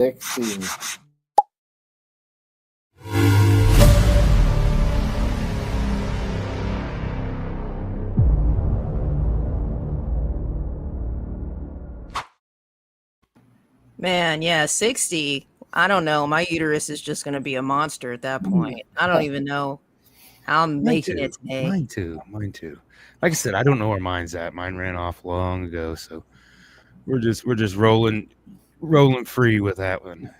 60. Man, yeah, 60. I don't know. My uterus is just going to be a monster at that point. I don't even know how I'm making it today. Mine too. Like I said, I don't know where mine's at. Mine ran off long ago, so we're just rolling free with that one.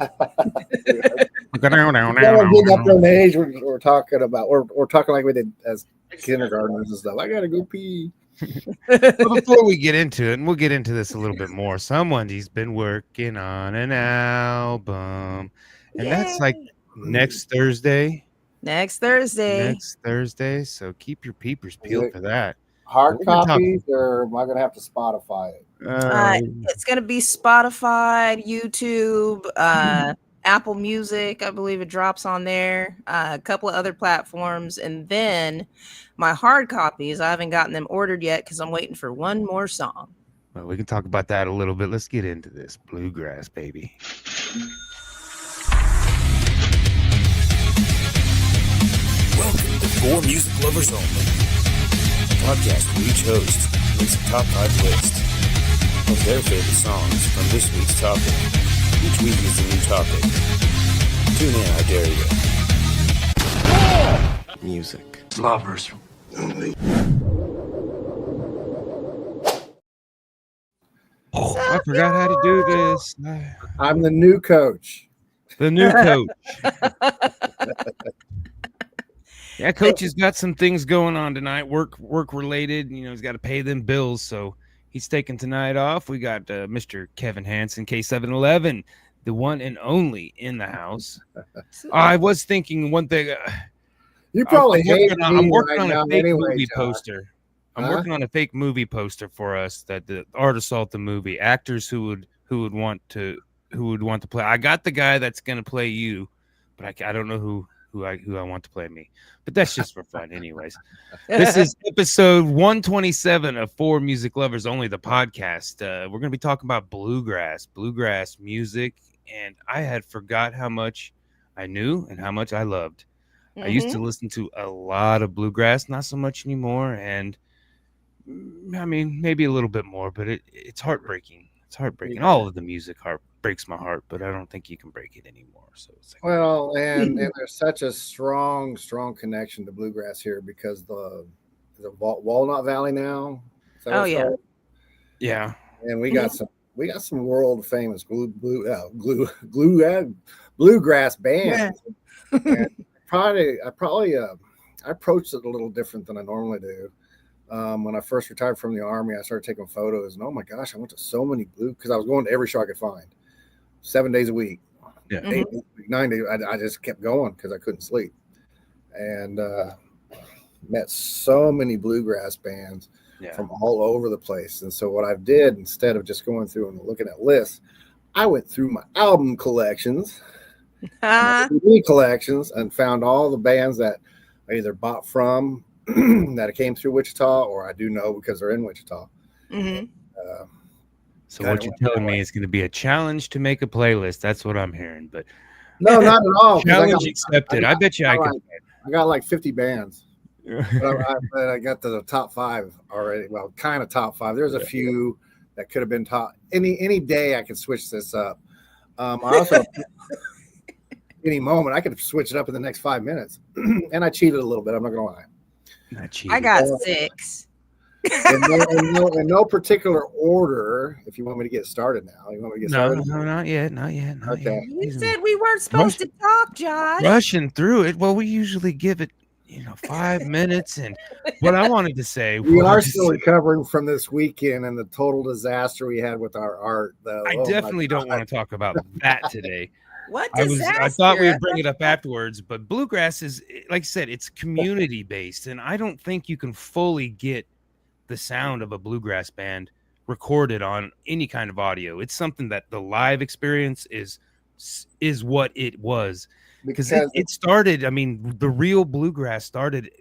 Getting up to an age we're talking about. We're talking like we did as kindergartners and stuff. I gotta go pee. Well, before we get into it, and we'll get into this a little bit more, he's been working on an album, and that's like next Thursday. So keep your peepers peeled for that. Hard copies, or am I gonna have to Spotify it? It's gonna be Spotify, YouTube, Apple Music. I believe it drops on there. A couple of other platforms, and then my hard copies. I haven't gotten them ordered yet because I'm waiting for one more song. Well, we can talk about that a little bit. Let's get into this Bluegrass, baby. Welcome to For Music Lovers Only, a podcast where each host makes a top 5 list of their favorite songs from this week's topic. Each week is a new topic. Tune in, I dare you. Music Lovers Only. I forgot how to do this. I'm the new coach. Yeah, Coach has got some things going on tonight, work related. You know, he's got to pay them bills, so he's taking tonight off. We got Mr. Kevin Hansen, K711, the one and only in the house. I was thinking one thing. You probably I'm working on a fake movie poster. I'm working on a fake movie poster for us that the Art Assault the movie actors who would want to play. I got the guy that's going to play you, but I don't know who I want to play me. But that's just for fun anyways. This is episode 127 of For Music Lovers Only, the podcast. We're going to be talking about bluegrass music, and I had forgot how much I knew and how much I loved. I used to listen to a lot of bluegrass, not so much anymore, and I mean, maybe a little bit more, but it's heartbreaking. It's heartbreaking. Yeah. All of the music breaks my heart, but I don't think you can break it anymore. So it's like, well, and there's such a strong connection to bluegrass here because the Walnut Valley now. Oh yeah, yeah. And we got some world famous bluegrass bands. Yeah. I approached it a little different than I normally do. When I first retired from the Army, I started taking photos, and oh my gosh, I went to so many because I was going to every show I could find, 7 days a week, 8 days a week, 9 days. I just kept going because I couldn't sleep, and met so many bluegrass bands from all over the place. And so what I did, instead of just going through and looking at lists, I went through my album collections, my CD collections, and found all the bands that I either bought from that it came through Wichita, or I do know because they're in Wichita. So what you're telling me is going to be a challenge to make a playlist. That's what I'm hearing. But no, not at all. Challenge accepted. I bet you I could. I got like 50 bands. but I got to the top 5 already. Well, kind of top 5. There's a few that could have been top. Any day I could switch this up. I also any moment I could switch it up in the next 5 minutes. And I cheated a little bit. I'm not gonna lie. I got 6. in no particular order. If you want me to get started now, you want me to get started? No, not yet. Okay. You said we weren't supposed to talk, Josh. Rushing through it. Well, we usually give it, 5 minutes. And what I wanted to say, we are still recovering from this weekend and the total disaster we had with our art. Though. I definitely don't want to talk about that today. What disaster? I thought we would bring it up afterwards, but bluegrass is, like I said, it's community based, and I don't think you can fully get the sound of a bluegrass band recorded on any kind of audio. It's something that the live experience is what it was, because it started. I mean, the real bluegrass started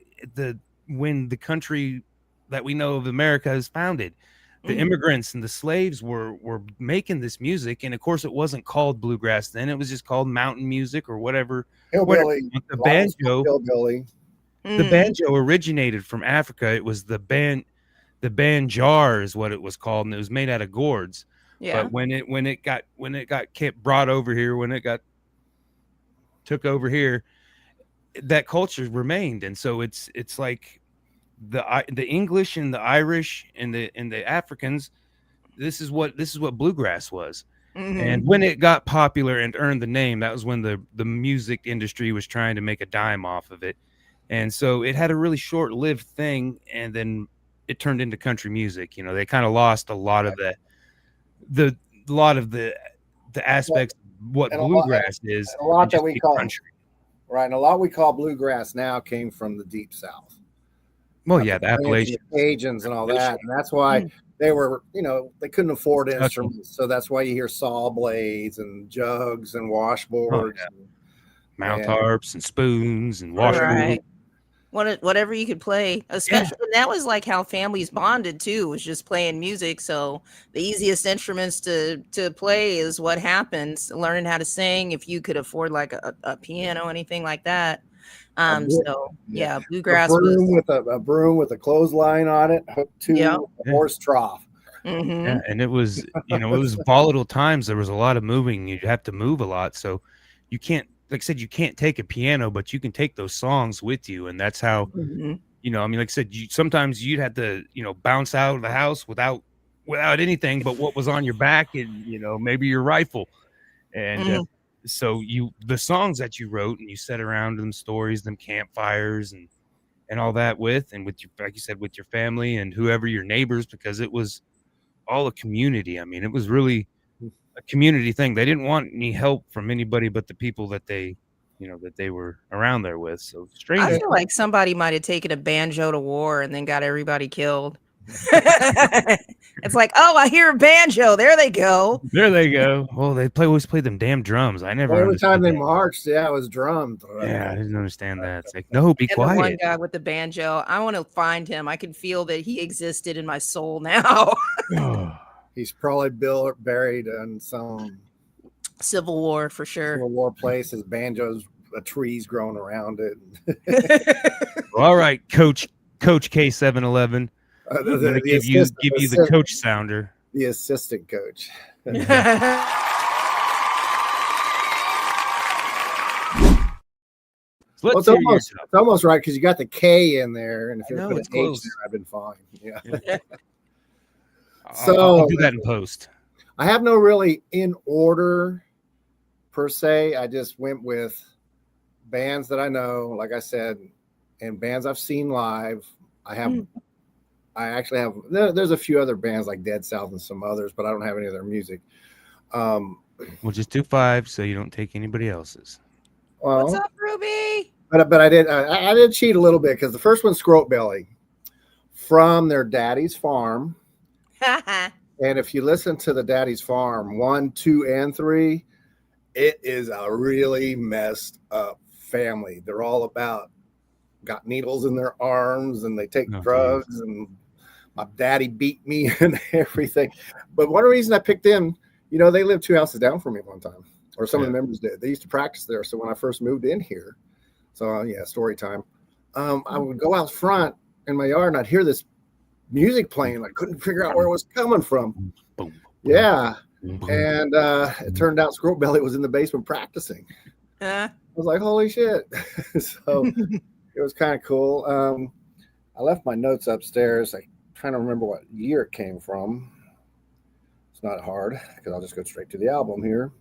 when the country that we know of America is founded. the immigrants and the slaves were making this music, and of course it wasn't called bluegrass then. It was just called mountain music or whatever. Hillbilly. The banjo. Hillbilly. The banjo originated from Africa. It was the banjar is what it was called, and it was made out of gourds. Yeah. But when it got brought over here, when it got took over here, that culture remained, and so it's like the English and the Irish and the Africans. This is what bluegrass was. And when it got popular and earned the name, that was when the music industry was trying to make a dime off of it. And so it had a really short-lived thing, and then it turned into country music. You know, they kind of lost a lot of the aspects of what bluegrass is. A lot that we call country. Right, and a lot we call bluegrass now came from the Deep South. Well, yeah, the Appalachian Cajuns and all that, and that's why they were, they couldn't afford instruments, so that's why you hear saw blades and jugs and washboards, mouth harps and spoons and washboards. Right. Whatever you could play, especially and that was like how families bonded too, was just playing music. So the easiest instruments to play is what happens, learning how to sing if you could afford like a piano, anything like that. Bluegrass a broom with a clothesline on it, hooked to a horse trough. Yeah, and it was it was volatile times. There was a lot of moving. You'd have to move a lot, so you can't. Like I said, you can't take a piano, but you can take those songs with you. And that's how, like I said, sometimes you'd have to, bounce out of the house without anything but what was on your back and, maybe your rifle. And so the songs that you wrote and you set around them stories, them campfires and all that with your, like you said, with your family and whoever your neighbors, because it was all a community. I mean, it was really a community thing. They didn't want any help from anybody but the people that they were around there with. So strange. I feel like somebody might have taken a banjo to war and then got everybody killed. It's like, oh, I hear a banjo. There they go. Well, they always play them damn drums. I never. Every time they marched, it was drummed. Yeah, I didn't understand that. It's like, no, be quiet. The one guy with the banjo. I want to find him. I can feel that he existed in my soul now. He's probably buried in some Civil War for sure. Civil War place. His banjo's trees growing around it. All right, Coach K711. Give you the coach sounder. The assistant coach. It's almost right because you got the K in there, and if you put an H there, I've been fine. Yeah. So I'll do that in post. I have no really in order per se. I just went with bands that I know, like I said, and bands I've seen live. I actually have. There's a few other bands like Dead South and some others, but I don't have any of their music. We'll just do 5 so you don't take anybody else's. Well, what's up, Ruby? But I did cheat a little bit because the first one's Scoat Belly from their daddy's farm. And if you listen to the Daddy's Farm 1, 2, and 3, it is a really messed up family. They're all got needles in their arms and they take drugs and my daddy beat me and everything. But one of the reasons I picked them, they lived 2 houses down from me one time, or some of the members did. They used to practice there. So when I first moved in here, story time. I would go out front in my yard and I'd hear this music playing. I couldn't figure out where it was coming from. Yeah. And it turned out Scoat Belly was in the basement practicing. I was like, holy shit. So it was kind of cool. I left my notes upstairs. I'm trying to remember what year it came from. It's not hard because I'll just go straight to the album here.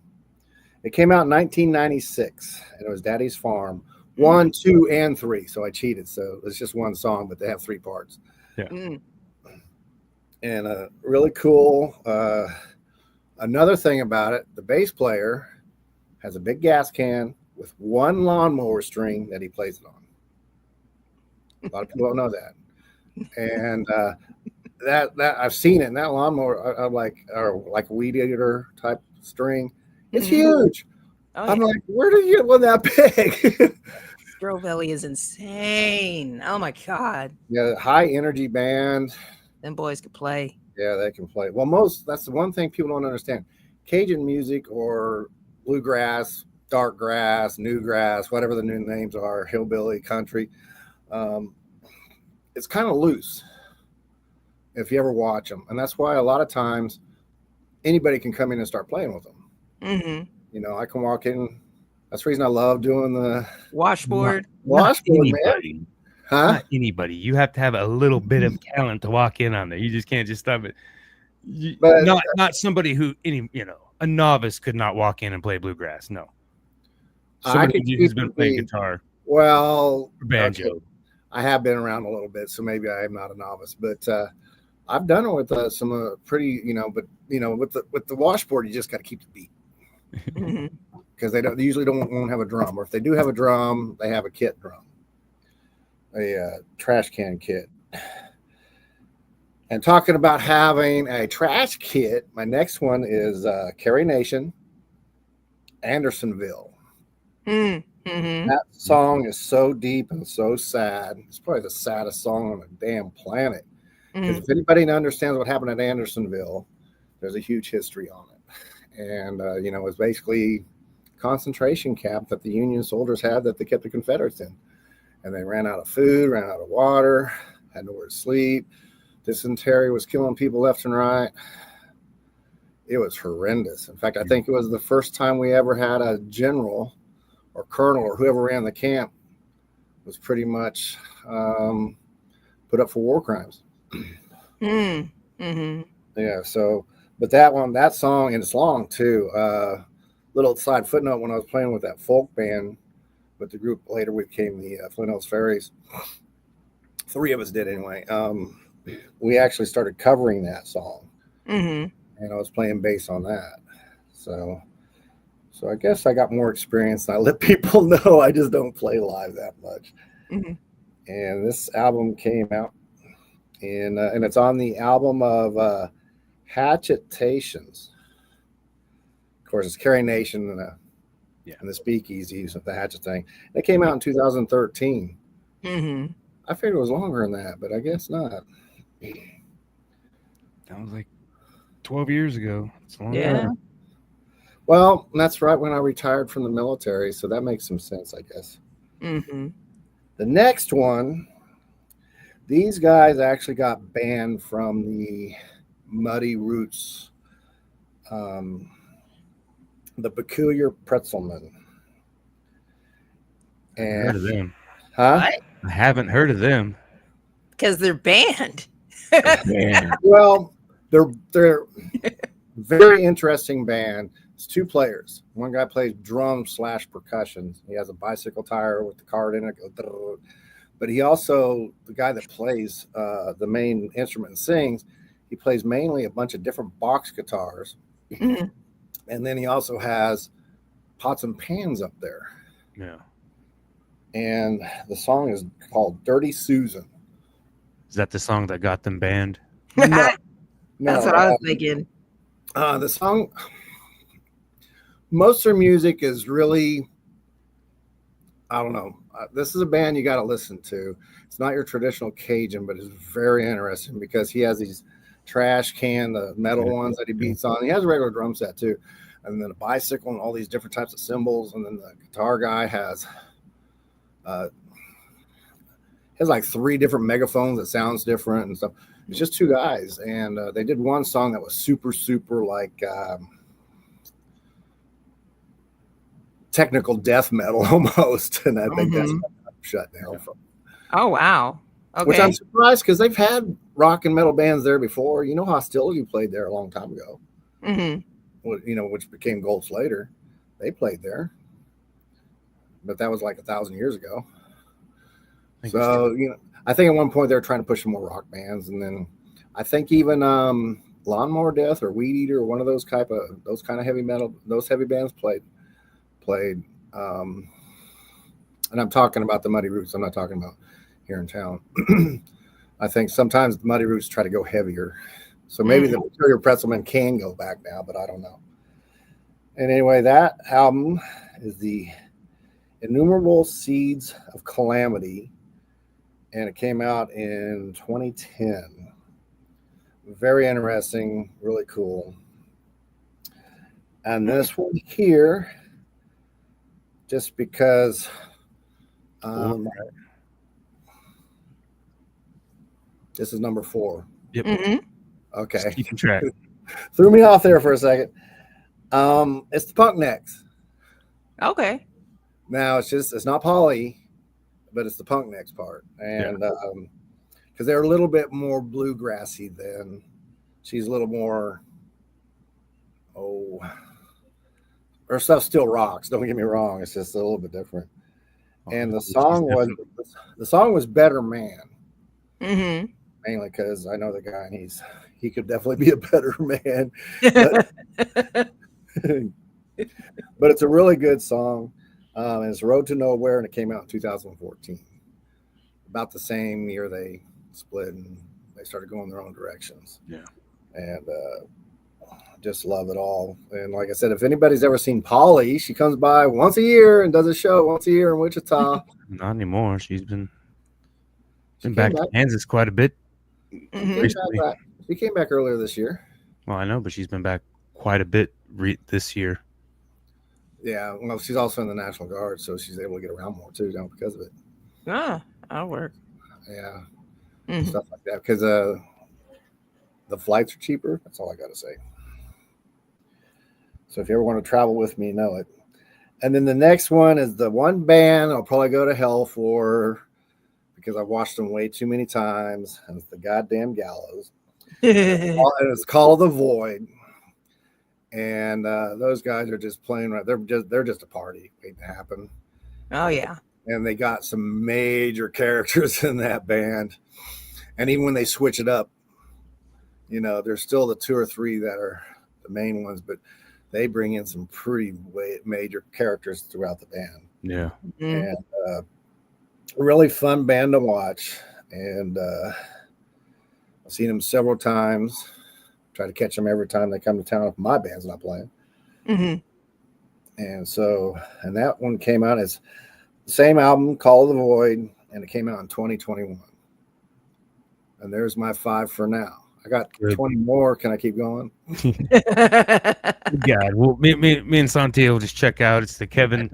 It came out in 1996 and it was Daddy's Farm 1, 2, and 3. So I cheated. So it's just one song, but they have 3 parts. Yeah. And really cool. Another thing about it, the bass player has a big gas can with one lawnmower string that he plays it on. A lot of people don't know that. And that I've seen it. And that lawnmower, like a weed eater type string, it's huge. I'm like, where did you get one that big? Scoat Belly is insane. Oh my God. Yeah, high energy band. Them boys could play. Yeah, they can play. Well, that's the one thing people don't understand. Cajun music or bluegrass, dark grass, new grass, whatever the new names are, hillbilly, country, it's kind of loose if you ever watch them. And that's why a lot of times anybody can come in and start playing with them. You know, I can walk in. That's the reason I love doing the washboard. Not anybody. Man. Huh? Not anybody. You have to have a little bit of talent to walk in on there. You just can't just stop it. But not somebody who a novice could not walk in and play bluegrass. No. Somebody who's been playing guitar. Well, or banjo. Okay. I have been around a little bit, so maybe I am not a novice, but I've done it with some pretty, with the washboard, you just got to keep the beat because they usually won't have a drum, or if they do have a drum, they have a kit drum, a trash can kit. And talking about having a trash kit, my next one is Carrie Nation, Andersonville. That song is so deep and so sad. It's probably the saddest song on the damn planet. Because if anybody understands what happened at Andersonville, there's a huge history on it. And, it was basically a concentration camp that the Union soldiers had that they kept the Confederates in. And they ran out of food, ran out of water, had nowhere to sleep. Dysentery was killing people left and right. It was horrendous. In fact, I think it was the first time we ever had a general or colonel or whoever ran the camp was pretty much put up for war crimes. Yeah. So, but that song, and it's long too. Little side footnote: when I was playing with that folk band, with the group later we became the Flint Hills Fairies. 3 of us did anyway. We actually started covering that song, and I was playing bass on that. So I guess I got more experience than I let people know. I just don't play live that much. And this album came out, and it's on the album of Hatchetations. Of course, it's Carrie Nation and the Speakeasy, the Hatchet thing. It came out in 2013. I figured it was longer than that, but I guess not. That was like 12 years ago. It's long time. Well, that's right when I retired from the military, so that makes some sense, I guess. The next one, these guys actually got banned from the Muddy Roots, the Peculiar Pretzelmen. And heard of them. Huh? What? I haven't heard of them. Because they're banned. Well, they're very interesting band. It's 2 players. One guy plays drums / percussion. He has a bicycle tire with the card in it. But he also, the guy that plays the main instrument and sings, he plays mainly a bunch of different box guitars. And then he also has pots and pans up there. Yeah. And the song is called Dirty Susan. Is that the song that got them banned? No, That's what I was thinking. The song, most of their music is really, I don't know. This is a band you got to listen to. It's not your traditional Cajun, but it's very interesting because he has these trash can, the metal ones that he beats on. He has a regular drum set too. And then a bicycle and all these different types of cymbals. And then the guitar guy has like 3 different megaphones that sounds different and stuff. It's just 2 guys. And they did one song that was super, super like technical death metal almost. And I think that's shut down from. Oh, wow. Okay. Which I'm surprised because they've had rock and metal bands there before. You know, Hostility played there a long time ago. Which became Gold Slater. They played there. But that was like 1,000 years ago. So, I think at one point they were trying to push some more rock bands. And then I think even Lawnmower Death or Weed Eater or one of those kind of heavy metal, those heavy bands played. And I'm talking about the Muddy Roots. I'm not talking about here in town. I think sometimes the Muddy Roots try to go heavier. So maybe the Peculiar Pretzelmen can go back now, but I don't know. And anyway, that album is the Innumerable Seeds of Calamity, and it came out in 2010. Very interesting, really cool. And this one here, just because this is number 4. Yep. Mm-hmm. Okay. Just keeping track. Threw me off there for a second. It's the Punknecks. Okay. Now it's not Polly, but it's the Punknecks part. And because they're a little bit more bluegrassy than she's a little more her stuff still rocks, don't get me wrong, it's just a little bit different. And the song was Better Man. Mm-hmm. Mainly because I know the guy and he could definitely be a better man. But it's a really good song. And it's Road to Nowhere, and it came out in 2014. About the same year they split and they started going their own directions. Yeah. And just love it all. And like I said, if anybody's ever seen Polly, she comes by once a year and does a show once a year in Wichita. Not anymore. She's been back to Kansas quite a bit. Mm-hmm. She came back earlier this year. Well, I know, but she's been back quite a bit this year. Yeah, well, she's also in the National Guard, so she's able to get around more too, because of it. That'll work. Yeah, Mm-hmm. stuff like that. Because the flights are cheaper. That's all I got to say. So if you ever want to travel with me, you know it. And then the next one is the one band I'll probably go to hell for because I've watched them way too many times, and it's the goddamn Gallows. And it's Call of the Void. And those guys are just playing right. They're just a party waiting to happen. Oh yeah. And they got some major characters in that band. And even when they switch it up, there's still the 2 or 3 that are the main ones, but they bring in some pretty major characters throughout the band. Yeah. Mm-hmm. And really fun band to watch. And I've seen them several times. Try to catch them every time they come to town if my band's not playing. Mm-hmm. And that one came out as the same album, Call of the Void, and it came out in 2021. And there's my 5 for now. I got 20 more. Can I keep going? God, well, me and Sontia will just check out. It's the Kevin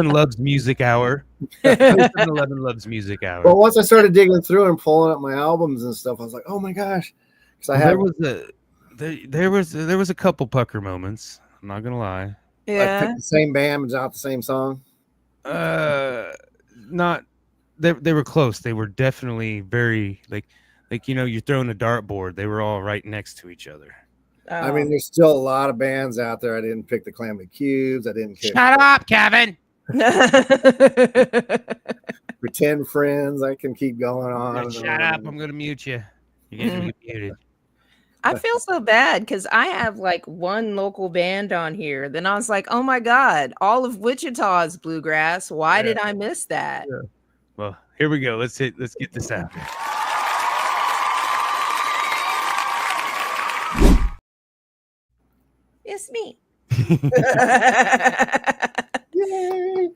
Loves Music Hour. 7-Eleven Loves Music Hour. Well, once I started digging through and pulling up my albums and stuff, I was like, oh my gosh. There was a couple pucker moments. I'm not gonna lie. Yeah. I picked the same band, but not the same song. Not. They were close. They were definitely very like you're throwing a dartboard. They were all right next to each other. I mean, there's still a lot of bands out there. I didn't pick the Calamity Cubes. I didn't pick. Shut up, Kevin. Pretend Friends. I can keep going on. Shut up. I'm gonna mute you. You're getting muted. I feel so bad because I have like one local band on here. Then I was like, oh my God, all of Wichita is bluegrass. Why did I miss that? Yeah. Well, here we go. Let's get this out. It's me. Yay.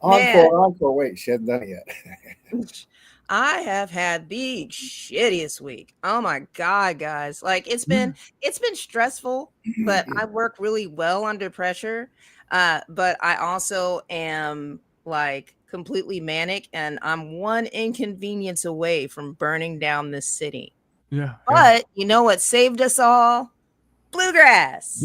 Encore. Wait, she hasn't done it yet. I have had the shittiest week. Oh my God, guys. Like it's been stressful, but I work really well under pressure. But I also am like completely manic, and I'm one inconvenience away from burning down this city. Yeah. But you know what saved us all? Bluegrass.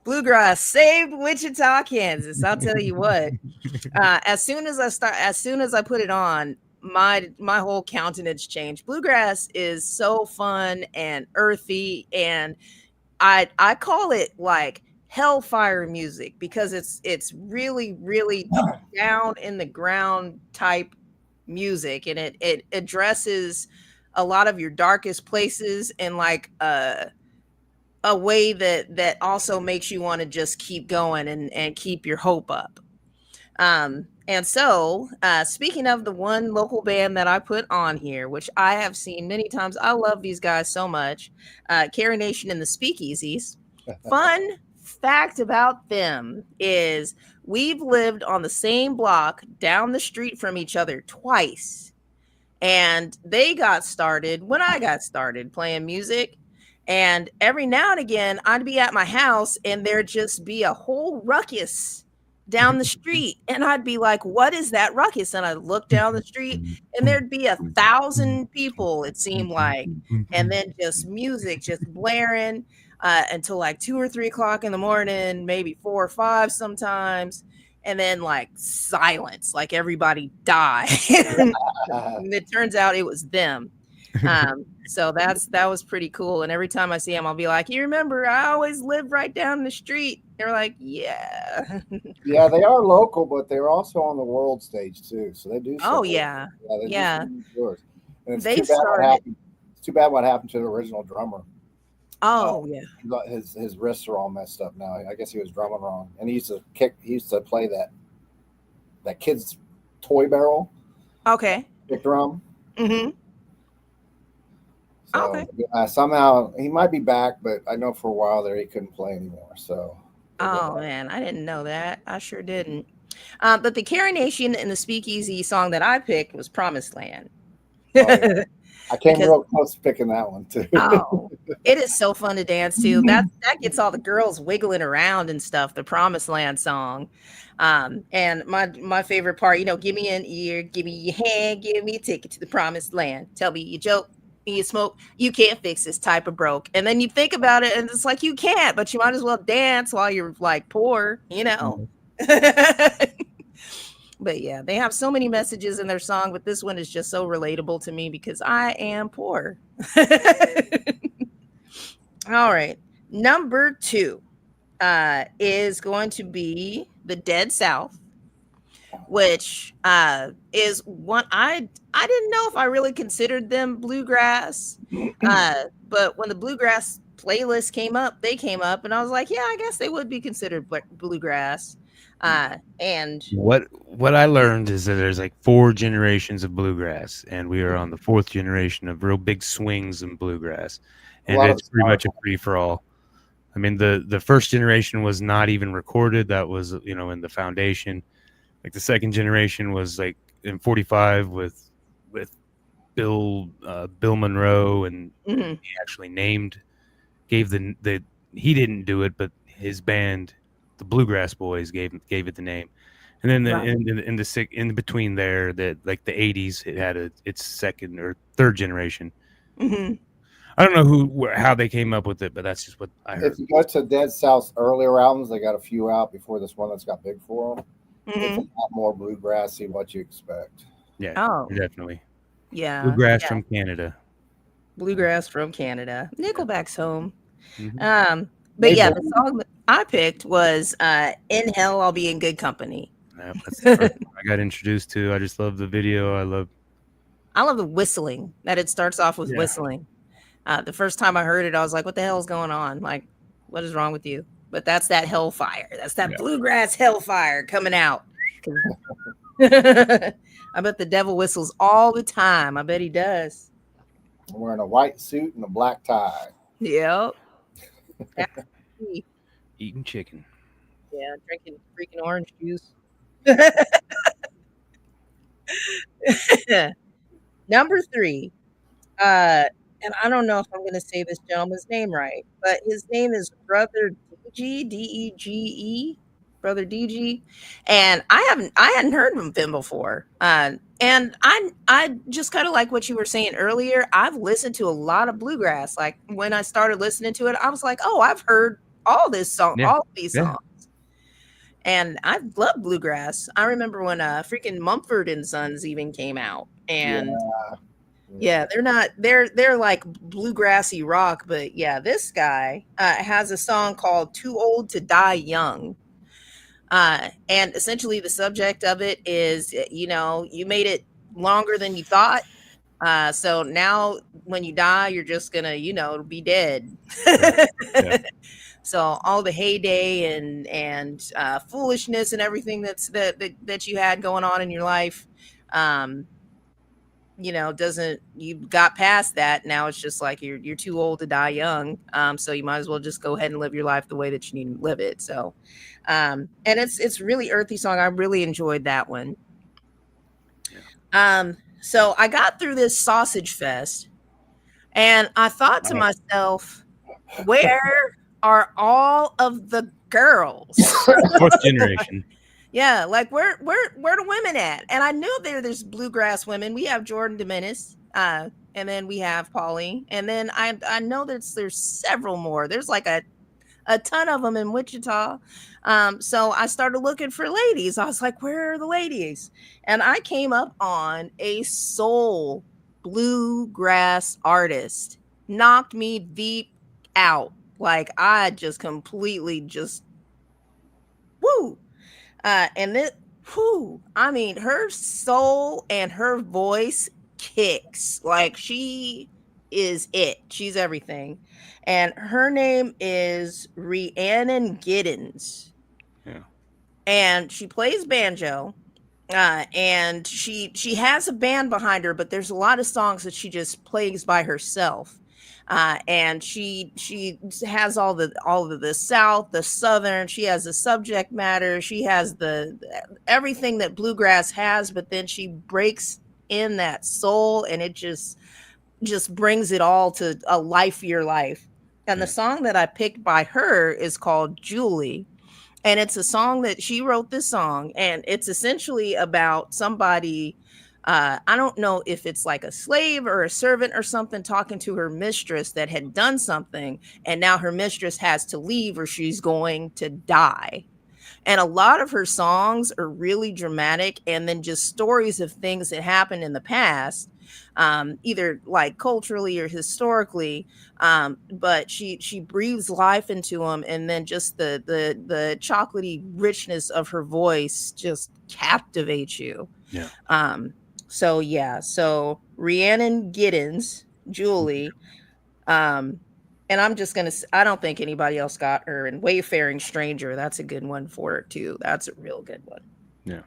Bluegrass saved Wichita, Kansas. I'll tell you what. As soon as I put it on, my whole countenance changed. Bluegrass is so fun and earthy, and I call it like hellfire music because it's really, really down in the ground type music, and it addresses a lot of your darkest places in like a way that also makes you want to just keep going and keep your hope up. And so speaking of the one local band that I put on here, which I have seen many times, I love these guys so much. Carrie Nation and the Speakeasies. Fun fact about them is we've lived on the same block down the street from each other twice. And they got started when I got started playing music. And every now and again, I'd be at my house and there'd just be a whole ruckus down the street. And I'd be like, what is that ruckus? And I'd look down the street and there'd be 1,000 people, it seemed like. And then just music just blaring until like 2 or 3 o'clock in the morning, maybe 4 or 5 sometimes. And then like silence, like everybody died. And it turns out it was them. So that was pretty cool. And every time I see them, I'll be like, you remember, I always lived right down the street. They're like, yeah. Yeah, they are local, but they're also on the world stage too. So they do. Oh yeah. Yeah. And it's too bad what happened to the original drummer. Oh yeah. His wrists are all messed up now. I guess he was drumming wrong. And he used to play that kid's toy barrel. Okay. Kick drum. Mm-hmm. So, okay. Somehow he might be back, but I know for a while there he couldn't play anymore. So. Oh man, I didn't know that. I sure didn't. But the Carrie Nation and the Speakeasy song that I picked was "Promised Land." Oh, yeah. I came real close to picking that one too. Oh, it is so fun to dance to. That gets all the girls wiggling around and stuff. The Promised Land song. And my favorite part, give me an ear, give me your hand, give me a ticket to the Promised Land. Tell me you joke. You smoke, you can't fix this type of broke. And then you think about it and it's like you can't, but you might as well dance while you're like poor, But yeah, they have so many messages in their song, but this one is just so relatable to me because I am poor. All right. Number 2 is going to be The Dead South, which is one I didn't know if I really considered them bluegrass, but when the bluegrass playlist came up, and I was like, yeah, I guess they would be considered bluegrass. And what I learned is that there's like 4 generations of bluegrass, and we are on the 4th generation of real big swings in bluegrass, and it's pretty much a free for all. I mean, the first generation was not even recorded; that was in the foundation. Like the second generation was like in 45 with Bill Monroe, and he actually gave he didn't do it, but his band, the Bluegrass Boys, gave it the name. And then in between there, that like the 80s, it had its second or third generation. Mm-hmm. I don't know how they came up with it, but that's just what I heard. If you go to Dead South's earlier albums, they got a few out before this one that's got big for them. Mm-hmm. It's a lot more bluegrassy, what you expect. Yeah, definitely. Yeah, bluegrass from Canada. Bluegrass from Canada. Nickelback's home. Mm-hmm. But yeah, the song that I picked was "In Hell I'll Be in Good Company." Yeah, that's the first one I got introduced to. I just love the video. I love the whistling, that it starts off with whistling. The first time I heard it, I was like, what the hell is going on? Like, what is wrong with you? But that's that hellfire. That's that bluegrass hellfire coming out. I bet the devil whistles all the time. I bet he does. I'm wearing a white suit and a black tie. Yep. Eating chicken. Yeah, drinking freaking orange juice. Number 3. And I don't know if I'm going to say this gentleman's name right, but his name is Brother Dege, Dege, Brother Dege, and I hadn't heard of him before. And I just kind of like what you were saying earlier. I've listened to a lot of bluegrass. Like when I started listening to it, I was like, oh, I've heard all these songs. And I love bluegrass. I remember when freaking Mumford and Sons even came out, and yeah, they're like bluegrassy rock, but yeah, this guy has a song called "Too Old to Die Young," and essentially the subject of it is, you made it longer than you thought, so now when you die, you're just gonna, be dead. Yeah. So all the heyday and foolishness and everything that you had going on in your life, you got past that. Now it's just like you're too old to die young. So you might as well just go ahead and live your life the way that you need to live it. So, and it's really earthy song. I really enjoyed that one. So I got through this sausage fest, and I thought to myself, where are all of the girls? Fourth generation. Yeah, like where the women at? And I knew there's bluegrass women. We have Jordan Dominis, and then we have Pauline, and then I know there's several more. There's like a ton of them in Wichita. So I started looking for ladies. I was like, where are the ladies? And I came up on a soul bluegrass artist. Knocked me deep out. Like I just completely just woo. And this whoo, I mean, her soul and her voice kicks. Like she is it. She's everything. And her name is Rhiannon Giddens. Yeah. And she plays banjo. And she has a band behind her, but there's a lot of songs that she just plays by herself. And she has all of the South, the Southern. She has the subject matter. She has the everything that bluegrass has, but then she breaks in that soul, and it just brings it all to a life-your life. And the song that I picked by her is called Julie. And it's a song that she wrote this song, and it's essentially about somebody. I don't know if it's like a slave or a servant or something talking to her mistress that had done something, and now her mistress has to leave or she's going to die. And a lot of her songs are really dramatic, and then just stories of things that happened in the past, either like culturally or historically. But she breathes life into them, and then just the chocolatey richness of her voice just captivates you. Yeah. So Rhiannon Giddens, Julie, and I'm just gonna. I don't think anybody else got her. And Wayfaring Stranger, that's a good one for her too. That's a real good one. Yeah.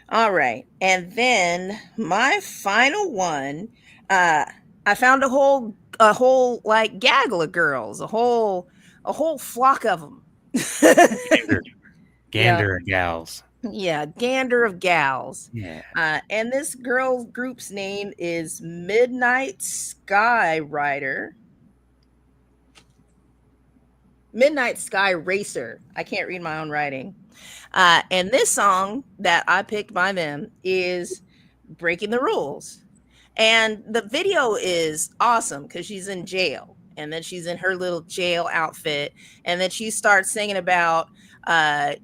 All right, and then my final one. I found a whole like gaggle of girls, a whole flock of them. Gander of gals. Yeah, gander of gals. Yeah. And this girl group's name is Midnight Skyracer. Midnight Skyracer. I can't read my own writing. And this song that I picked by them is Breaking the Rules. And the video is awesome because she's in jail. And then she's in her little jail outfit. And then she starts singing about, I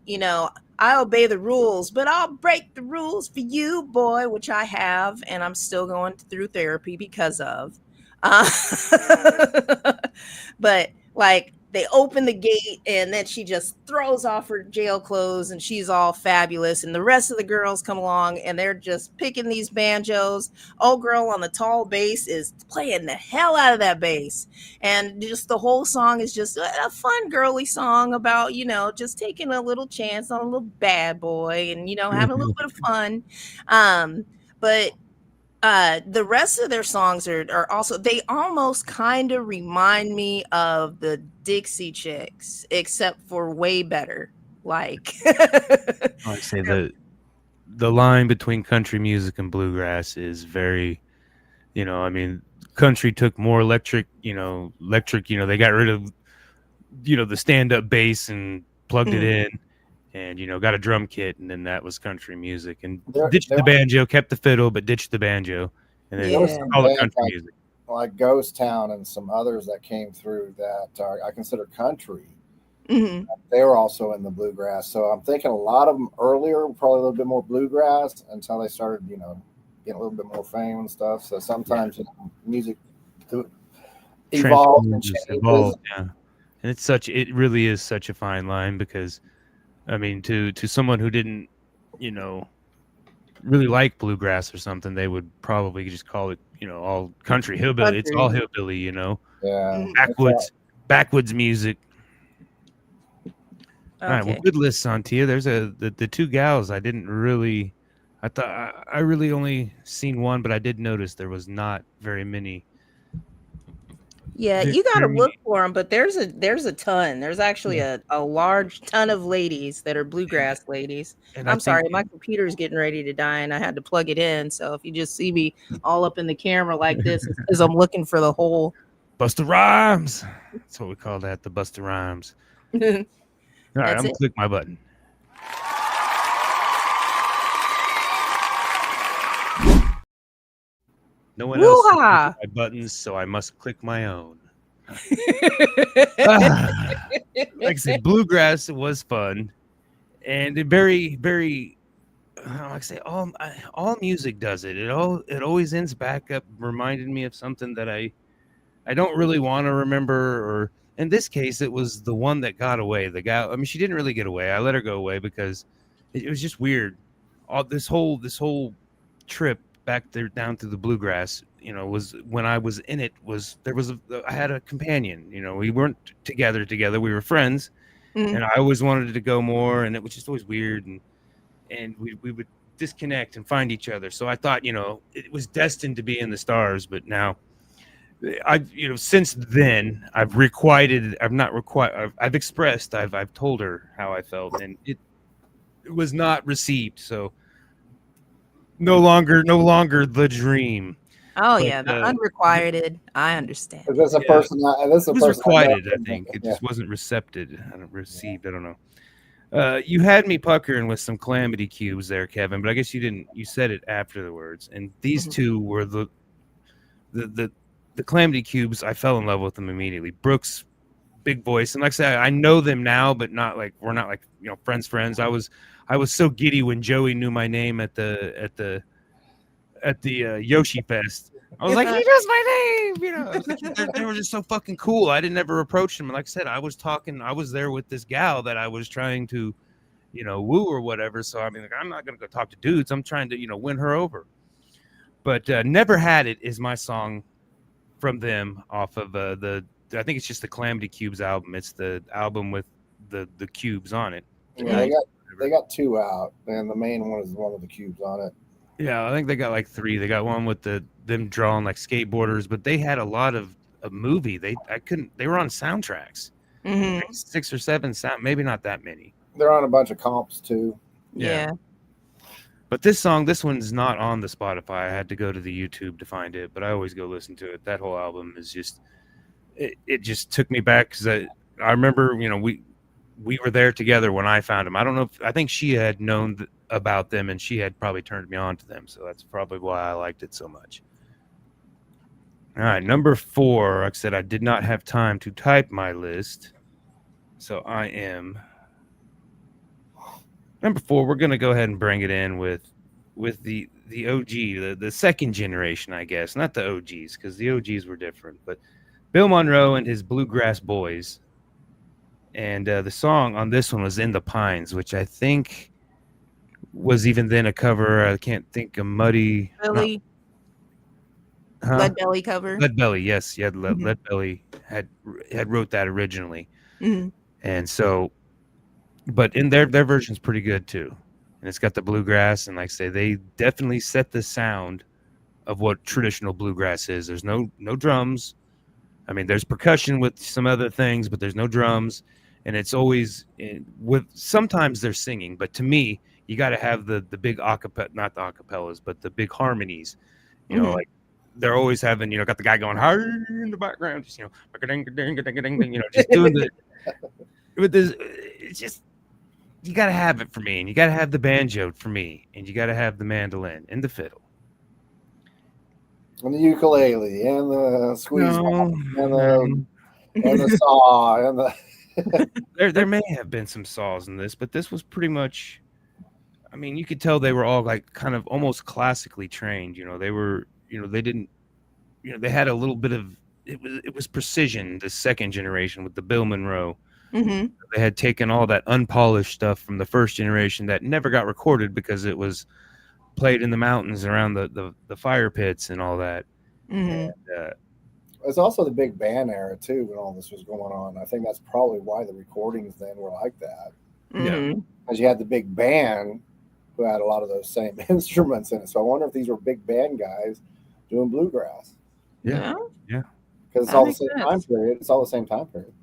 obey the rules, but I'll break the rules for you, boy, which I have. And I'm still going through therapy because of. But like, they open the gate, and then she just throws off her jail clothes, and she's all fabulous. And the rest of the girls come along, and they're just picking these banjos. Old girl on the tall bass is playing the hell out of that bass. And just the whole song is just a fun, girly song about, just taking a little chance on a little bad boy and, having a little bit of fun. But the rest of their songs are also, they almost kind of remind me of the Dixie Chicks, except for way better. Like, I say the line between country music and bluegrass is very, country took more electric, they got rid of, the stand-up bass and plugged it in. And, got a drum kit, and then that was country music. And ditched the banjo, kept the fiddle, but ditched the banjo. And then all the country music. Like Ghost Town and some others that came through that I consider country. Mm-hmm. They were also in the bluegrass. So I'm thinking a lot of them earlier, probably a little bit more bluegrass until they started, getting a little bit more fame and stuff. So sometimes music evolves and changes. Yeah. And it really is such a fine line because, to someone who didn't, really like bluegrass or something, they would probably just call it, all country hillbilly. It's all hillbilly, Yeah. Backwoods music. Okay. All right, well, good list, Sontia. There's the two gals. I really only seen one, but I did notice there was not very many Yeah, you got to look for them, but there's a ton. There's actually a large ton of ladies that are bluegrass ladies. And I'm sorry, my computer's getting ready to die and I had to plug it in. So if you just see me all up in the camera like this, it's because I'm looking for the whole Busta Rhymes. That's what we call that, the Busta Rhymes. All right, I'm going to click my button. No one else clicks my buttons, so I must click my own. Like I said, bluegrass was fun, and it very, very. Like I say, all music does it. It always ends back up reminding me of something that I don't really want to remember. Or in this case, it was the one that got away. The guy. I mean, she didn't really get away. I let her go away because it was just weird. All this whole trip back there down through the bluegrass, was when I was in it. I had a companion. We weren't together. We were friends, and I always wanted to go more, and it was just always weird, and we would disconnect and find each other. So I thought, it was destined to be in the stars. But now, since then, I've expressed, I've told her how I felt, and it was not received. So no longer the dream. Oh, but, yeah, the unrequited. I understand. Is this a person? This it was requited, I think. It just wasn't received. I don't know. You had me puckering with some Calamity cubes there, Kevin, but I guess you didn't. You said it afterwards. And these two were the Calamity cubes. I fell in love with them immediately. Brooks, big voice, and like I said, I know them now, but we're not like friends. I was so giddy when Joey knew my name at the Yoshi Fest. I was like, he knows my name, they were just so fucking cool. I didn't ever approach them. And like I said, I was there with this gal that I was trying to, woo or whatever. So I mean, I'm not gonna go talk to dudes. I'm trying to, win her over. But Never Had It is my song from them off of I think it's just the Calamity Cubes album. It's the album with the cubes on it. Yeah, they got two out, and the main one is the one with the cubes on it. Yeah, I think they got like three. They got one with them drawing like skateboarders, but they had a lot of movie. They were on soundtracks. Like 6 or 7 sound, maybe not that many. They're on a bunch of comps too. Yeah. But this one's not on the Spotify. I had to go to the YouTube to find it, but I always go listen to it. That whole album is just it just took me back because I remember, we were there together when I found them. I think she had known about them, and she had probably turned me on to them. So that's probably why I liked it so much. All right, number 4. Like I said, I did not have time to type my list. So I am number 4. We're going to go ahead and bring it in with the OG, the second generation, I guess. Not the OGs, because the OGs were different. But Bill Monroe and his Bluegrass Boys. And the song on this one was In the Pines, which I think was even then a cover. I can't think of Muddy. Belly. Lead Belly cover. Lead Belly, yes. Yeah, Lead Belly had wrote that originally. And so, but in their version's pretty good too. And it's got the bluegrass, and like I say, they definitely set the sound of what traditional bluegrass is. There's no drums. I mean, there's percussion with some other things, but there's no drums. And it's always sometimes they're singing, but to me, you got to have the big acapella, not the acapellas, but the big harmonies. Like they're always having, got the guy going hard in the background, just just doing the. With this, it's just you got to have it for me, and you got to have the banjo for me, and you got to have the mandolin and the fiddle, and the ukulele, and the squeeze, and the saw, and the. there may have been some saws in this, but this was pretty much, I mean, you could tell they were all like kind of almost classically trained. They were, they didn't, they had a little bit of, it was precision. The second generation with the Bill Monroe, they had taken all that unpolished stuff from the first generation that never got recorded because it was played in the mountains around the fire pits and all that. And, it's also the big band era too when all this was going on. I think that's probably why the recordings then were like that. Yeah, because you had the big band who had a lot of those same instruments in it. So I wonder if these were big band guys doing bluegrass. Yeah. because it's all the same time period. It's all the same time period.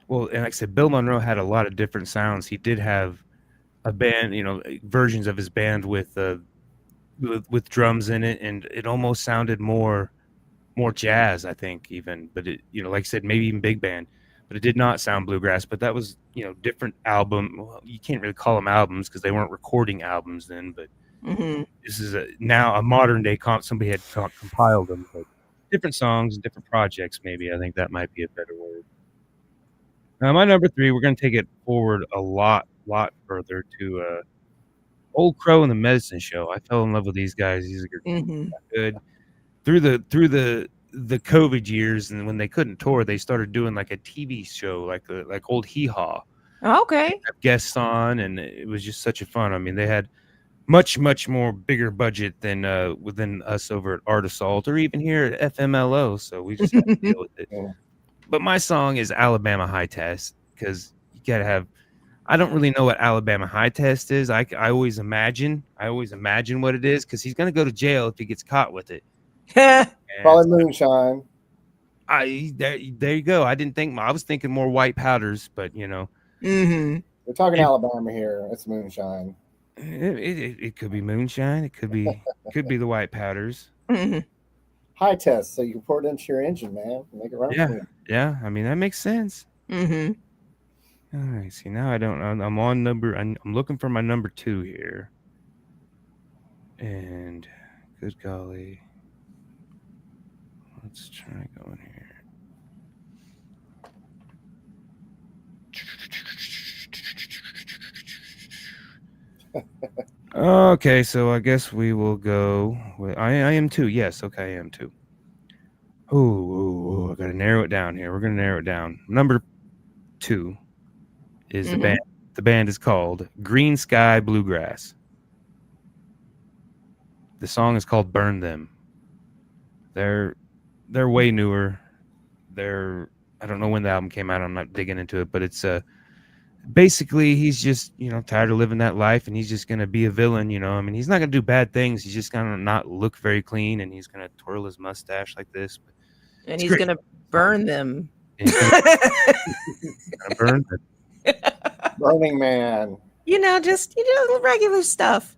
Well, and like I said, Bill Monroe had a lot of different sounds. He did have a band, versions of his band with drums in it, and it almost sounded more jazz, I think, even. But it, like I said, maybe even big band, but it did not sound bluegrass. But that was, different album. Well, you can't really call them albums because they weren't recording albums then. But this is now a modern day somebody had compiled them, but different songs and different projects. Maybe I think that might be a better word. Now, my number 3, we're going to take it forward a lot further to Old Crow and the Medicine Show. I fell in love with these guys. These are good. Through the COVID years, and when they couldn't tour, they started doing like a TV show, like Old Hee Haw. Okay. Have guests on, and it was just such a fun. I mean, they had much more bigger budget than within us over at Art Assault or even here at FMLO. So we just had to deal with it. Yeah. But my song is Alabama High Test, because you gotta have. I don't really know what Alabama High Test is. I always imagine what it is, because he's gonna go to jail if he gets caught with it. Probably moonshine. There you go. I was thinking more white powders, but We're talking Alabama here. It's moonshine. It could be moonshine. It could be the white powders. High test, so you can pour it into your engine, man. Make it run. Yeah. I mean, that makes sense. All right. See, now I don't. I'm on number. I'm looking for my number 2 here. And good golly, let's try going here. Okay, so I guess we will go with I am 2. Yes, okay, I am 2. Oh, I gotta narrow it down here. We're gonna narrow it down. Number 2 is the band. The band is called Greensky Bluegrass. The song is called "Burn Them." They're way newer. I don't know when the album came out. I'm not digging into it, but it's basically he's just tired of living that life, and he's just gonna be a villain. I mean, he's not gonna do bad things. He's just gonna not look very clean, and he's gonna twirl his mustache like this. And he's gonna burn them. Burn them. Burning Man. Just regular stuff.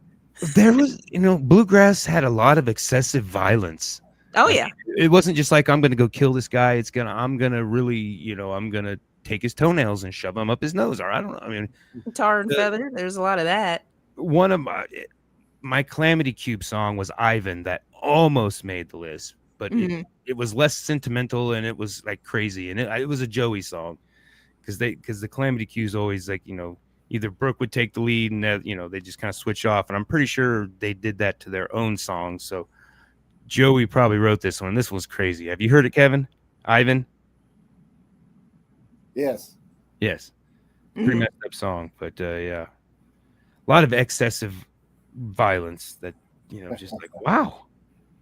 There was, bluegrass had a lot of excessive violence. Oh yeah. It wasn't just like, I'm going to go kill this guy. I'm going to really, I'm going to take his toenails and shove them up his nose. Or I don't know. I mean, tar and feather. There's a lot of that. One of my Calamity Cube song was Ivan, that almost made the list, but it was less sentimental, and it was like crazy. And it was a Joey song, because the Calamity Cube's always like, either Brooke would take the lead, and they just kind of switch off. And I'm pretty sure they did that to their own songs. So Joey probably wrote this one. This was crazy. Have you heard it, Kevin? Ivan? Yes. Pretty messed up song, but yeah. A lot of excessive violence that, just like, wow.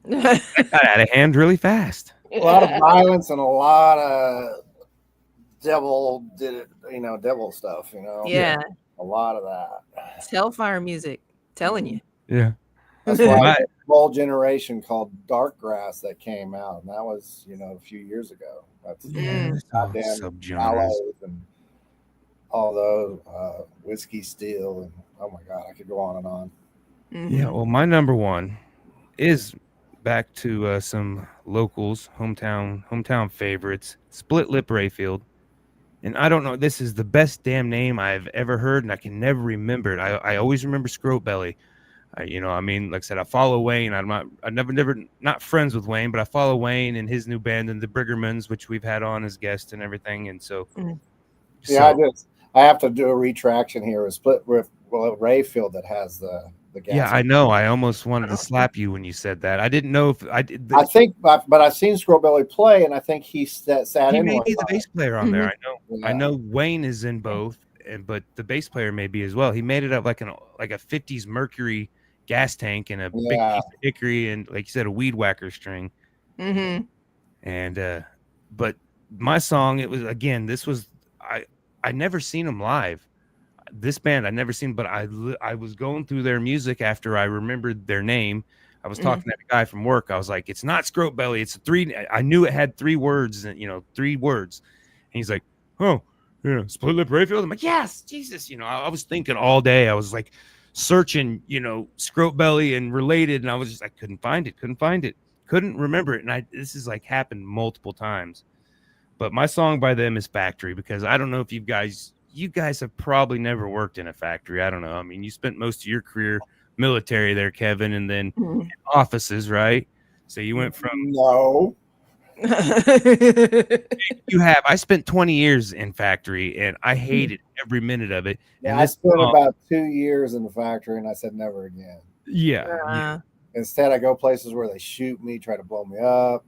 That got out of hand really fast. A lot of violence and a lot of devil stuff, Yeah. A lot of that. It's hellfire music. Telling you. Yeah. That's why a whole generation called Darkgrass that came out, and that was, a few years ago. That's goddamn Gallows and all those Whiskey Steel, and oh my god, I could go on and on. Yeah, well, my number 1 is back to some locals, hometown favorites, Split Lip Rayfield. And I don't know, this is the best damn name I've ever heard, and I can never remember it. I always remember Scroat Belly. Like I said, I follow Wayne. I'm not friends with Wayne, but I follow Wayne and his new band, and the Briggermans, which we've had on as guests and everything. And so, I have to do a retraction here. A Split with Rayfield that has the gas. Yeah, I know. I almost wanted to slap you when you said that. I didn't know if I did. I think, but I've seen Scroat Belly play, and I think he sat he in. He may be the bass player on there. I know. Yeah. I know Wayne is in both, but the bass player may be as well. He made it up like a 50s Mercury gas tank and a big piece of hickory and, like you said, a weed whacker string. And but my song, it was, again, this was I never seen them live. This band I never seen, but I was going through their music after I remembered their name. I was talking to a guy from work. I was like, it's not scrote belly. It's I knew it had 3 words, 3 words. And he's like, oh, yeah, split lip Rayfield. I'm like, yes, Jesus. I was thinking all day. I was like searching, scrote belly and related. And I was just, I couldn't find it. Couldn't remember it. And this is like happened multiple times. But my song by them is Factory, because I don't know if you guys have probably never worked in a factory. I don't know. I mean, you spent most of your career military there, Kevin, and then offices, right? So you went from no. You have. I spent 20 years in factory, and I hated every minute of it. Yeah, and I spent about 2 years in the factory, and I said never again. Yeah. Instead, I go places where they shoot me, try to blow me up.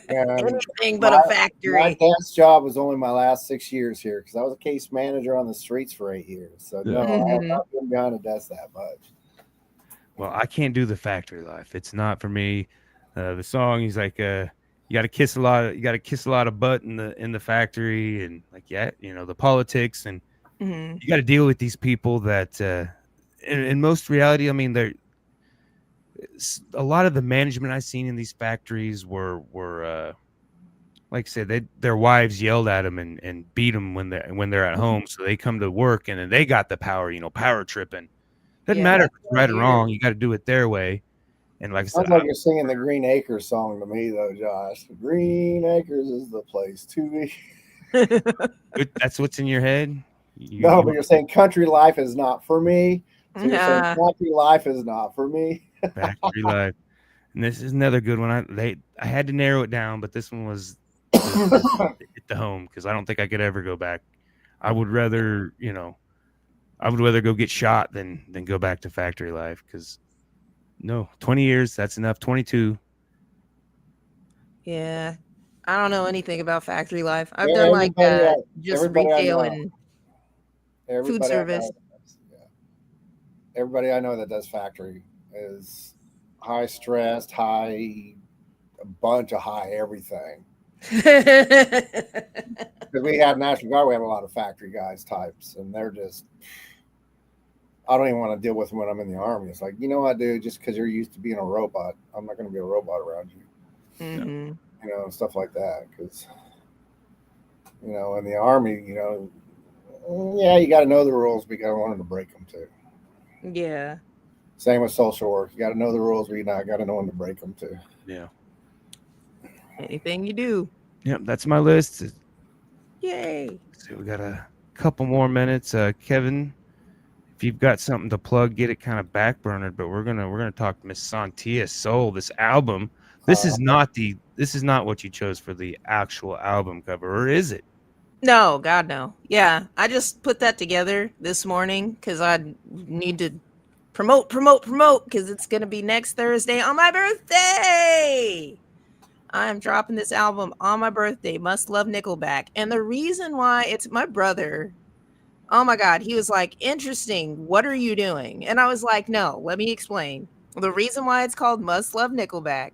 Anything but a factory. My dance job was only my last 6 years here, because I was a case manager on the streets for 8 years. So no, I have not been behind a desk that much. Well, I can't do the factory life. It's not for me. The song, he's like, you got to kiss a lot of butt in the factory, and like, the politics, and you got to deal with these people that in most reality, I mean, they're a lot of the management I've seen in these factories were like I said, their wives yelled at them and beat them when they're at home. So they come to work and then they got the power, power tripping. Doesn't matter if it's right or wrong. You got to do it their way. And like I said, sounds like you're singing the Green Acres song to me, though, Josh. Green Acres is the place to be. That's what's in your head. But you're saying country life is not for me. So you're saying country life is not for me. Factory life. And this is another good one. I had to narrow it down, but this one was hit the home, because I don't think I could ever go back. I would rather go get shot than go back to factory life, because 20 years, that's enough. 22. Yeah. I don't know anything about factory life. I've done just retail and food service. Everybody I know that does factory is high stressed, a bunch of high everything. Because we have National Guard, we have a lot of factory guys types, and they're just, I don't even want to deal with them when I'm in the Army. It's like, what, dude, just because you're used to being a robot, I'm not going to be a robot around you. Stuff like that. Because, in the Army, you got to know the rules, but you got to learn to break them too. Yeah. Same with social work. You got to know the rules, but you got to know when to break them too. Yeah. Anything you do. Yep, that's my list. Yay. So we got a couple more minutes. Kevin, if you've got something to plug, get it kind of backburnered. But we're gonna talk Miss Sontia Soul. This album. This is not what you chose for the actual album cover, or is it? No, God, no. Yeah, I just put that together this morning because I need to promote because it's going to be next Thursday on my birthday. I'm dropping this album on my birthday, Must Love Nickelback. And the reason why, it's my brother. Oh my God. He was like, interesting. What are you doing? And I was like, no, let me explain. The reason why it's called Must Love Nickelback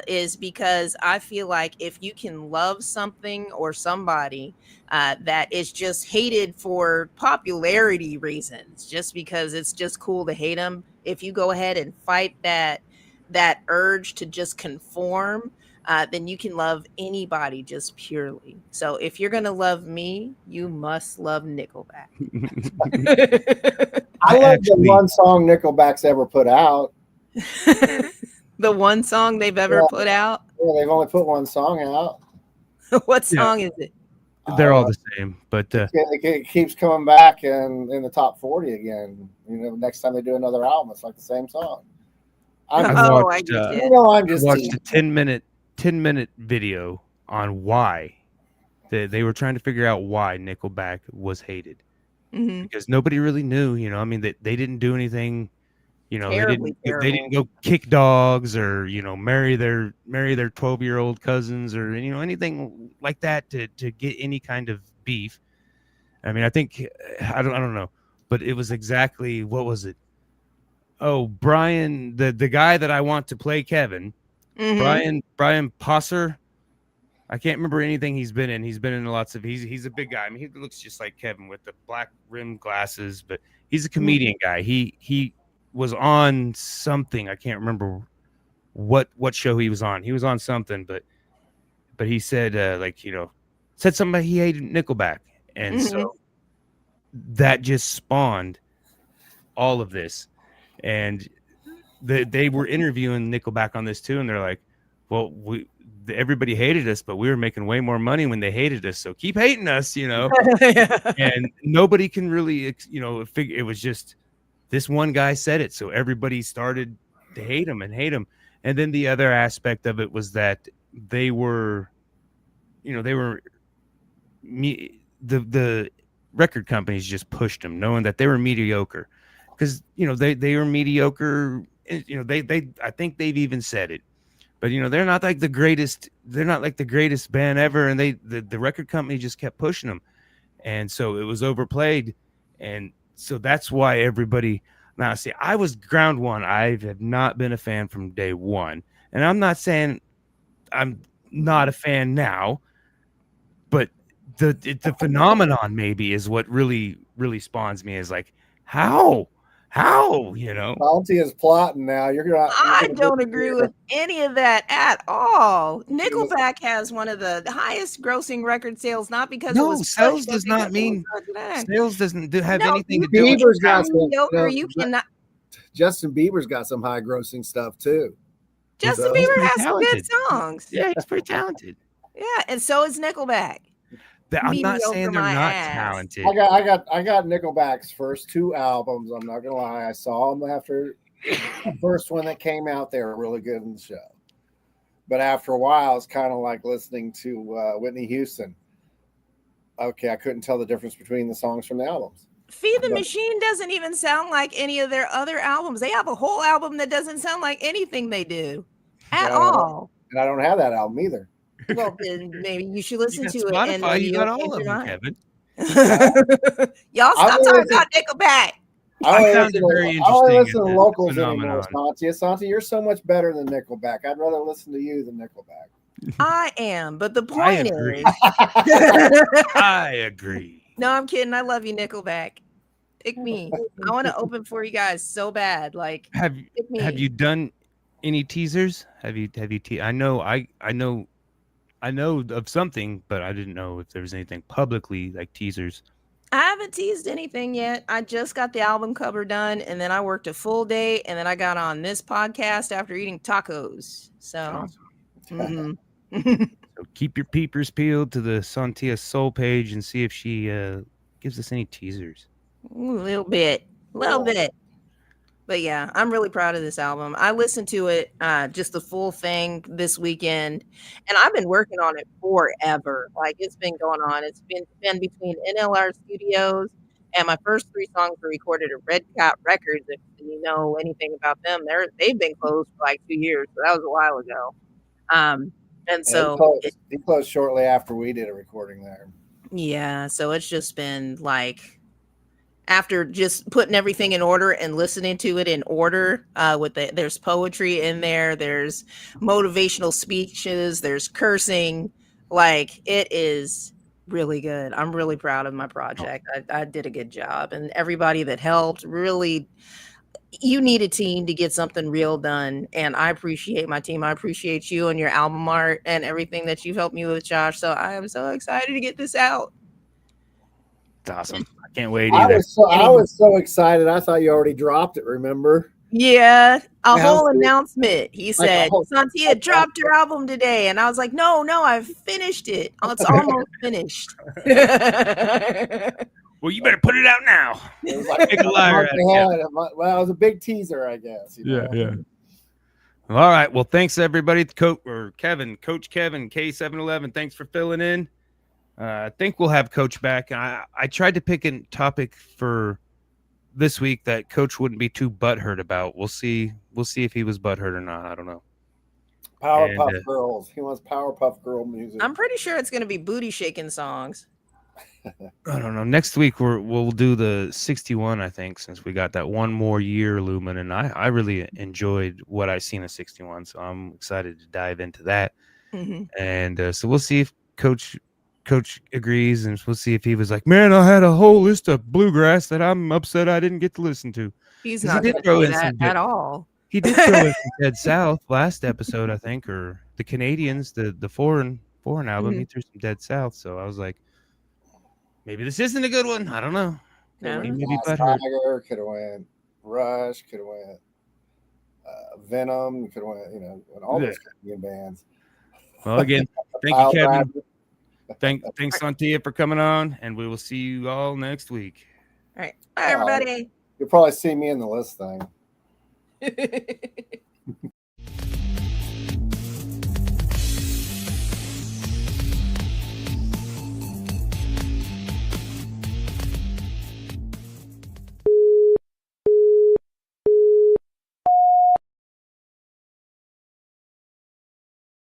is because I feel like if you can love something or somebody that is just hated for popularity reasons, just because it's just cool to hate them, if you go ahead and fight that urge to just conform, then you can love anybody just purely. So if you're going to love me, you must love Nickelback. I love the one song Nickelback's ever put out. The one song they've ever put out? Yeah, they've only put one song out. What song is it? They're all the same, but it keeps coming back in the top 40 again. Next time they do another album, it's like the same song. I watched a 10-minute video on why they were trying to figure out why Nickelback was hated, because nobody really knew. I mean, they didn't do anything. They didn't go kick dogs or marry their 12-year-old cousins or anything like that to get any kind of beef. I mean, I think I don't know, but it was exactly, what was it? Oh, Brian, the guy that I want to play Kevin, Brian Posser. I can't remember anything he's been in. He's been in lots of. He's a big guy. I mean, he looks just like Kevin with the black rimmed glasses, but he's a comedian guy. He was on something. I can't remember what show he was on. He was on something, but he said said something he hated Nickelback, and so that just spawned all of this. And they were interviewing Nickelback on this too, and they're like, well, everybody hated us, but we were making way more money when they hated us, so keep hating us, And nobody can really figure. It was just this one guy said it, so everybody started to hate him. And then the other aspect of it was that the record companies just pushed them, knowing that they were mediocre, because they were mediocre. I think they've even said it, but they're not like the greatest. They're not like the greatest band ever, and the record company just kept pushing them, and so it was overplayed, and so that's why everybody. Now, see, I was ground one. I have not been a fan from day one, and I'm not saying I'm not a fan now, but the phenomenon maybe is what really spawns me, is like how Sontia is plotting now. I don't agree with any of that at all. Nickelback has one of the highest grossing record sales, not because it was sales does not mean sales doesn't have anything to do with Bieber's got mediocre. You cannot. Justin Bieber's got some high grossing stuff too. Justin Bieber has some good songs. Yeah, he's pretty talented. Yeah, and so is Nickelback. I'm not saying they're not talented. I got Nickelback's first 2 albums. I'm not gonna lie. I saw them after the first one that came out. They were really good in the show. But after a while, it's kind of like listening to Whitney Houston. Okay, I couldn't tell the difference between the songs from the albums. Feed the Machine doesn't even sound like any of their other albums. They have a whole album that doesn't sound like anything they do at all. And I don't have that album either. Well, then maybe you should listen to Spotify, it. And you got all of them, Kevin. Y'all stop talking about Nickelback. I found it very interesting. I don't listen to locals anymore, Sontia, you're so much better than Nickelback. I'd rather listen to you than Nickelback. I am, but the point is, I agree. No, I'm kidding. I love you, Nickelback. Pick me. I want to open for you guys so bad. Like, have you done any teasers? Have you? I know of something, but I didn't know if there was anything publicly like teasers. I haven't teased anything yet. I just got the album cover done, and then I worked a full day, and then I got on this podcast after eating tacos. So, awesome. So keep your peepers peeled to the Sontia Soul page and see if she gives us any teasers. A little bit. But yeah, I'm really proud of this album. I listened to it, just the full thing this weekend, and I've been working on it forever. Like, it's been going on. It's been between NLR Studios, and my first 3 songs were recorded at Red Cat Records. If you know anything about them, they've been closed for like 2 years, so that was a while ago. And so he closed shortly after we did a recording there. Yeah, so it's just been like, after just putting everything in order and listening to it in order, there's poetry in there, there's motivational speeches, there's cursing. Like, it is really good. I'm really proud of my project. I did a good job, and everybody that helped, really, you need a team to get something real done, and I appreciate my team. I appreciate you and your album art and everything that you've helped me with, Josh. So I am so excited to get this out. It's awesome. I can't wait either. I was so excited. I thought you already dropped it, remember? Yeah, whole announcement. He said, Sontia dropped your album today. And I was like, no, I've finished it. It's almost finished. Well, you better put it out now. It was like, make a liar out of it. Well, it was a big teaser, I guess. Yeah. All right. Well, thanks, everybody. Coach Kevin, K711, thanks for filling in. I think we'll have Coach back. I tried to pick a topic for this week that Coach wouldn't be too butthurt about. We'll see if he was butthurt or not. I don't know. Powerpuff Girls. He wants Powerpuff Girl music. I'm pretty sure it's going to be booty shaking songs. I don't know. Next week we'll do the 61, I think, since we got that one more year looming, and I really enjoyed what I seen of 61, so I'm excited to dive into that. Mm-hmm. And so we'll see if Coach Coach agrees, and we'll see if he was like, man, I had a whole list of Bluegrass that I'm upset I didn't get to listen to. He's not going to do that at all. He did throw in some Dead South last episode, I think, or the Canadians, the foreign album. He threw some Dead South, so I was like, maybe this isn't a good one. I don't know. No. Could have went Rush, could have went Venom, could have went, and all those Canadian bands. Well, again, thank you, Kevin. Thanks, Sontia, for coming on, and we will see you all next week. All right. Bye, everybody. You'll probably see me in the list thing.